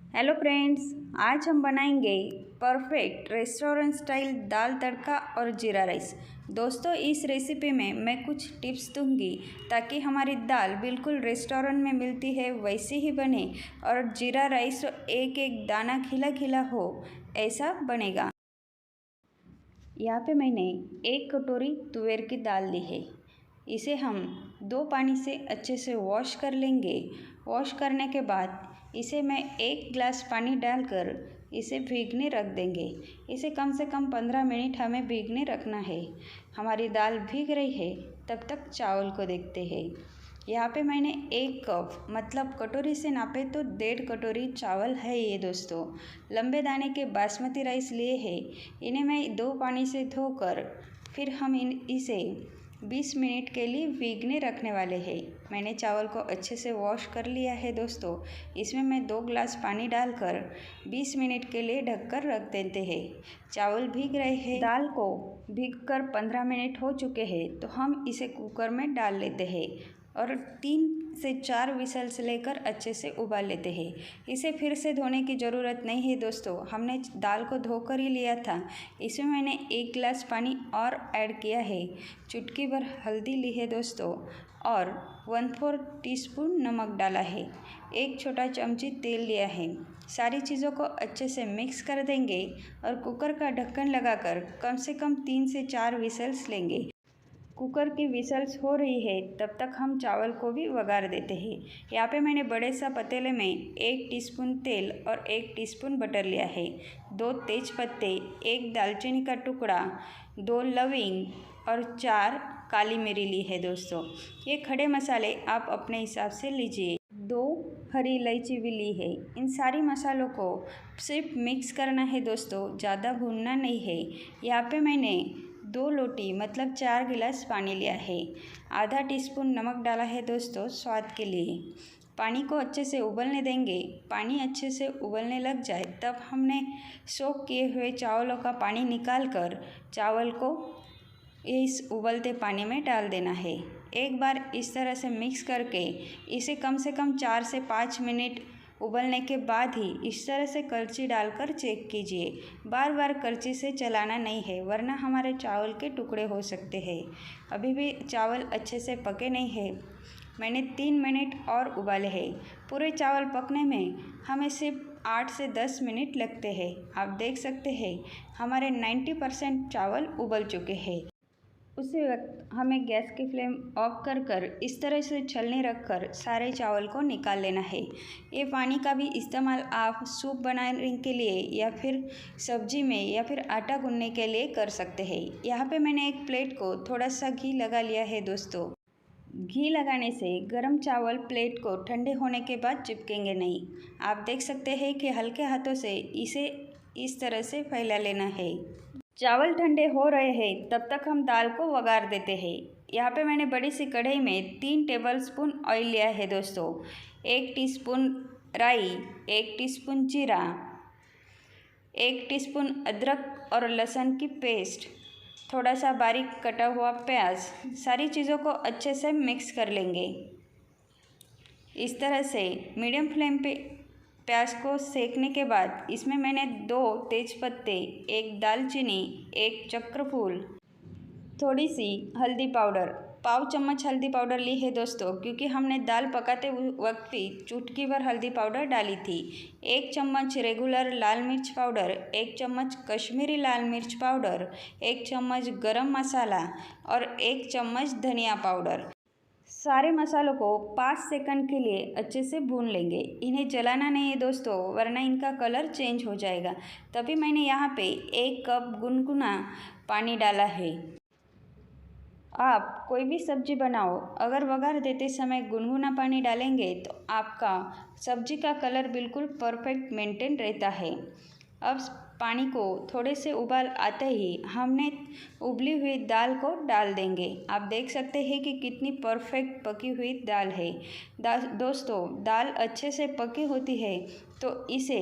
Hello friends, आज हम बनाएंगे परफेक्ट रेस्टोरेंट स्टाइल दाल तड़का और जीरा राइस। दोस्तों, इस रेसिपी में मैं कुछ टिप्स दूंगी ताकि हमारी दाल बिल्कुल रेस्टोरेंट में मिलती है वैसी ही बने और जीरा राइस एक एक दाना खिला खिला हो ऐसा बनेगा। यहाँ पे मैंने 1 कटोरी तुअर की दाल ली है। इसे हम 2 पानी से अच्छे से वॉश कर लेंगे। वॉश करने के बाद इसे मैं 1 गिलास पानी डालकर इसे भीगने रख देंगे। इसे कम से कम 15 मिनट हमें भीगने रखना है। हमारी दाल भीग रही है तब तक चावल को देखते हैं। यहाँ पे मैंने 1 कप मतलब कटोरी से नापे तो 1.5 कटोरी चावल है ये दोस्तों। लंबे दाने के बासमती राइस लिए हैं। इन्हें मैं 2 पानी से धोकर फिर हम इसे 20 मिनट के लिए भीगने रखने वाले हैं। मैंने चावल को अच्छे से वॉश कर लिया है दोस्तों। इसमें मैं 2 गिलास पानी डालकर 20 मिनट के लिए ढककर रख देते हैं। चावल भीग रहे हैं। दाल को भीगकर 15 मिनट हो चुके हैं तो हम इसे कुकर में डाल लेते हैं और 3 से 4 विसल्स लेकर अच्छे से उबाल लेते हैं। इसे फिर से धोने की ज़रूरत नहीं है दोस्तों, हमने दाल को धोकर ही लिया था। इसमें मैंने 1 गिलास पानी और ऐड किया है। चुटकी भर हल्दी ली है दोस्तों और 1/4 टीस्पून नमक डाला है। 1 छोटा चमची तेल लिया है। सारी चीज़ों को अच्छे से मिक्स कर देंगे और कुकर का ढक्कन लगाकर कम से कम 3 से 4 विसल्स लेंगे। कुकर की विसल्स हो रही है तब तक हम चावल को भी वगार देते हैं। यहाँ पे मैंने बड़े सा पतीले में 1 टीस्पून तेल और 1 टीस्पून बटर लिया है। 2 तेज पत्ते, 1 दालचीनी का टुकड़ा, 2 लविंग और 4 काली मिरी ली है दोस्तों। ये खड़े मसाले आप अपने हिसाब से लीजिए। 2 हरी इलायची भी ली है। इन सारी मसालों को सिर्फ मिक्स करना है दोस्तों, ज़्यादा भूनना नहीं है। यहाँ पे मैंने 2 लोटी मतलब 4 गिलास पानी लिया है। आधा टीस्पून नमक डाला है दोस्तों स्वाद के लिए। पानी को अच्छे से उबलने देंगे। पानी अच्छे से उबलने लग जाए तब हमने सोक किए हुए चावलों का पानी निकाल कर चावल को इस उबलते पानी में डाल देना है। एक बार इस तरह से मिक्स करके इसे कम से कम 4 से 5 मिनट उबलने के बाद ही इस तरह से करछी डालकर चेक कीजिए। बार बार करछी से चलाना नहीं है वरना हमारे चावल के टुकड़े हो सकते हैं। अभी भी चावल अच्छे से पके नहीं है। मैंने 3 मिनट और उबाले हैं। पूरे चावल पकने में हमें सिर्फ 8 से 10 मिनट लगते हैं। आप देख सकते हैं हमारे 90% चावल उबल चुके हैं। उसी वक्त हमें गैस की फ्लेम ऑफ कर इस तरह से छलनी रखकर सारे चावल को निकाल लेना है। ये पानी का भी इस्तेमाल आप सूप बनाने के लिए या फिर सब्जी में या फिर आटा गूंदने के लिए कर सकते हैं। यहाँ पे मैंने एक प्लेट को थोड़ा सा घी लगा लिया है दोस्तों। घी लगाने से गरम चावल प्लेट को ठंडे होने के बाद चिपकेंगे नहीं। आप देख सकते हैं कि हल्के हाथों से इसे इस तरह से फैला लेना है। चावल ठंडे हो रहे हैं तब तक हम दाल को वगार देते हैं। यहाँ पे मैंने बड़ी सी कढ़ाई में 3 टेबलस्पून ऑयल लिया है दोस्तों। 1 टीस्पून राई, 1 टीस्पून जीरा, 1 टीस्पून अदरक और लहसुन की पेस्ट, थोड़ा सा बारीक कटा हुआ प्याज, सारी चीज़ों को अच्छे से मिक्स कर लेंगे। इस तरह से मीडियम फ्लेम पे प्याज को सेकने के बाद इसमें मैंने 2 तेज़पत्ते, 1 दालचीनी, 1 चक्रफूल, थोड़ी सी हल्दी पाउडर, पाव चम्मच हल्दी पाउडर ली है दोस्तों क्योंकि हमने दाल पकाते वक्त भी चुटकी भर हल्दी पाउडर डाली थी। 1 चम्मच रेगुलर लाल मिर्च पाउडर, 1 चम्मच कश्मीरी लाल मिर्च पाउडर, 1 चम्मच गरम मसाला और 1 चम्मच धनिया पाउडर। सारे मसालों को 5 सेकंड के लिए अच्छे से भून लेंगे। इन्हें जलाना नहीं है दोस्तों वरना इनका कलर चेंज हो जाएगा। तभी मैंने यहाँ पे 1 कप गुनगुना पानी डाला है। आप कोई भी सब्जी बनाओ, अगर वघार देते समय गुनगुना पानी डालेंगे तो आपका सब्जी का कलर बिल्कुल परफेक्ट मेंटेन रहता है। अब पानी को थोड़े से उबाल आते ही हमने उबली हुई दाल को डाल देंगे। आप देख सकते हैं कि कितनी परफेक्ट पकी हुई दाल है। दोस्तों, दाल अच्छे से पकी होती है तो इसे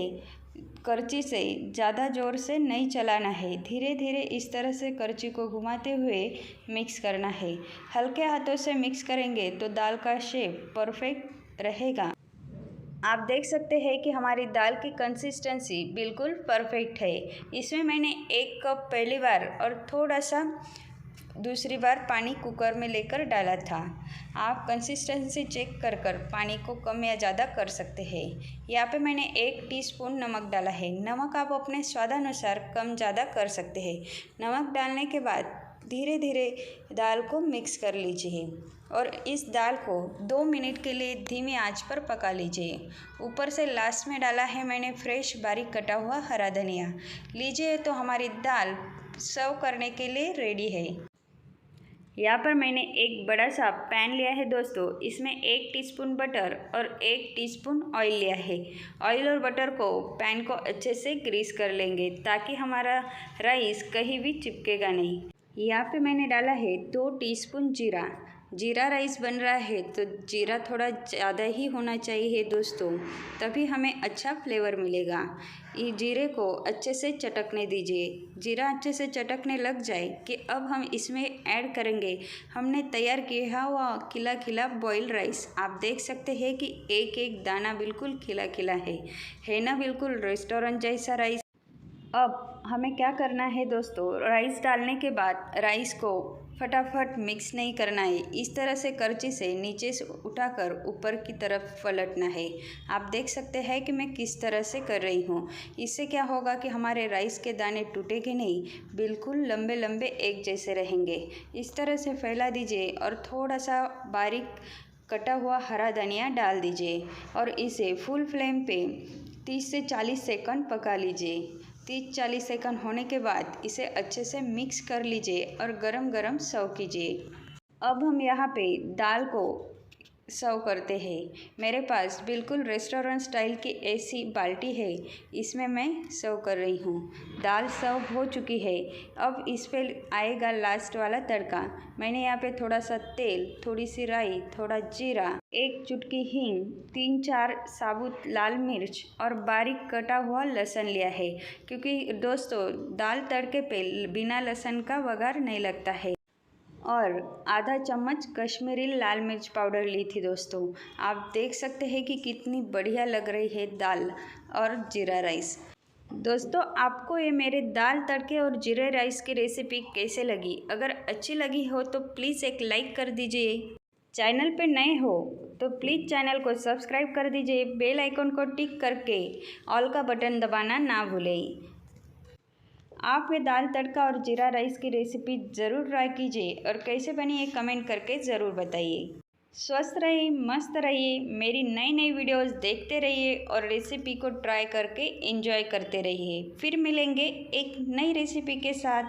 करछी से ज़्यादा ज़ोर से नहीं चलाना है। धीरे धीरे इस तरह से करछी को घुमाते हुए मिक्स करना है। हल्के हाथों से मिक्स करेंगे तो दाल का शेप परफेक्ट रहेगा। आप देख सकते हैं कि हमारी दाल की कंसिस्टेंसी बिल्कुल परफेक्ट है। इसमें मैंने 1 कप पहली बार और थोड़ा सा दूसरी बार पानी कुकर में लेकर डाला था। आप कंसिस्टेंसी चेक कर कर पानी को कम या ज़्यादा कर सकते हैं। यहाँ पे मैंने 1 टीस्पून नमक डाला है। नमक आप अपने स्वादानुसार कम ज़्यादा कर सकते हैं। नमक डालने के बाद धीरे धीरे दाल को मिक्स कर लीजिए और इस दाल को 2 मिनट के लिए धीमी आंच पर पका लीजिए। ऊपर से लास्ट में डाला है मैंने फ्रेश बारीक कटा हुआ हरा धनिया। लीजिए तो हमारी दाल सर्व करने के लिए रेडी है। यहाँ पर मैंने एक बड़ा सा पैन लिया है दोस्तों। इसमें 1 टीस्पून बटर और 1 टीस्पून ऑयल लिया है। ऑयल और बटर को पैन को अच्छे से ग्रीस कर लेंगे ताकि हमारा राइस कहीं भी चिपकेगा नहीं। यहाँ पे मैंने डाला है 2 टीस्पून जीरा। जीरा राइस बन रहा है तो जीरा थोड़ा ज़्यादा ही होना चाहिए दोस्तों, तभी हमें अच्छा फ्लेवर मिलेगा। ये जीरे को अच्छे से चटकने दीजिए। जीरा अच्छे से चटकने लग जाए कि अब हम इसमें ऐड करेंगे हमने तैयार किया हुआ खिला खिला बॉइल्ड राइस। आप देख सकते हैं कि एक एक दाना बिल्कुल खिला खिला है ना, बिल्कुल रेस्टोरेंट जैसा राइस। अब हमें क्या करना है दोस्तों, राइस डालने के बाद राइस को फटाफट मिक्स नहीं करना है। इस तरह से करछी से नीचे से उठाकर ऊपर की तरफ पलटना है। आप देख सकते हैं कि मैं किस तरह से कर रही हूँ। इससे क्या होगा कि हमारे राइस के दाने टूटेंगे नहीं, बिल्कुल लंबे लंबे एक जैसे रहेंगे। इस तरह से फैला दीजिए और थोड़ा सा बारीक कटा हुआ हरा धनिया डाल दीजिए और इसे फुल फ्लेम पे 30 से 40 सेकंड पका लीजिए। 30-40 सेकंड होने के बाद इसे अच्छे से मिक्स कर लीजिए और गरम गरम सर्व कीजिए। अब हम यहाँ पे दाल को सर्व करते हैं। मेरे पास बिल्कुल रेस्टोरेंट स्टाइल की ऐसी बाल्टी है, इसमें मैं सर्व कर रही हूँ। दाल सर्व हो चुकी है। अब इस पे आएगा लास्ट वाला तड़का। मैंने यहाँ पे थोड़ा सा तेल, थोड़ी सी राई, थोड़ा जीरा, 1 चुटकी हींग, 3-4 साबुत लाल मिर्च और बारीक कटा हुआ लहसुन लिया है, क्योंकि दोस्तों दाल तड़के पे बिना लहसुन का वघार नहीं लगता है। और आधा चम्मच कश्मीरी लाल मिर्च पाउडर ली थी दोस्तों। आप देख सकते हैं कि कितनी बढ़िया लग रही है दाल और जीरा राइस। दोस्तों आपको ये मेरे दाल तड़के और जीरे राइस की रेसिपी कैसे लगी? अगर अच्छी लगी हो तो प्लीज़ एक लाइक कर दीजिए। चैनल पे नए हो तो प्लीज़ चैनल को सब्सक्राइब कर दीजिए। बेल आइकन को टिक करके ऑल का बटन दबाना ना भूलें। आप ये दाल तड़का और जीरा राइस की रेसिपी ज़रूर ट्राई कीजिए और कैसे बनी ये कमेंट करके ज़रूर बताइए। स्वस्थ रहिए, मस्त रहिए, मेरी नई नई वीडियोस देखते रहिए और रेसिपी को ट्राई करके एंजॉय करते रहिए। फिर मिलेंगे एक नई रेसिपी के साथ।